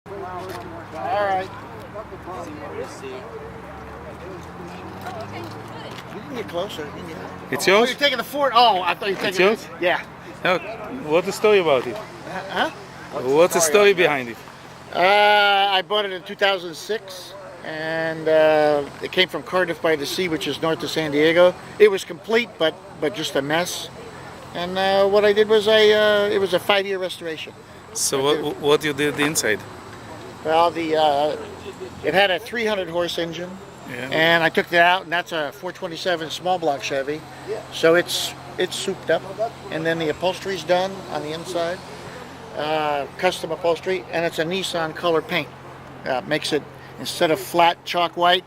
All right. You can get closer. It's Oh, yours? you're taking the Ford? Oh, I thought you were taking It's yours? Yeah. No. What's the story about it? Huh? What's the story behind it? I bought it in 2006, and it came from Cardiff by the Sea, which is north of San Diego. It was complete, but just a mess. And what I did was it was a 5-year restoration. So what you did inside? Well, it had a 300 horse engine, Yeah. and I took it out, and that's a 427 small block Chevy. So it's souped up, and then the upholstery's done on the inside, custom upholstery, and it's a Nissan color paint. Makes it, instead of flat chalk white,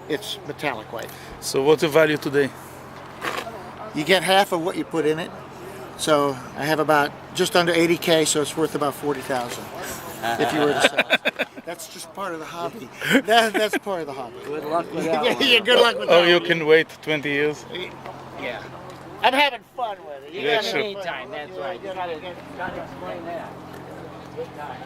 it's metallic white. So what's the value today? You get half of what you put in it. So I have about just under 80K, so it's worth about 40,000 if you were to sell it. That's just part of the hobby. That's part of the hobby. Good luck with that one. Yeah, good luck with Oh, that. you one. can wait 20 years? Yeah. I'm having fun with it. You Yeah, gotta sure. have fun. Time, that's right. You gotta explain that. Good time.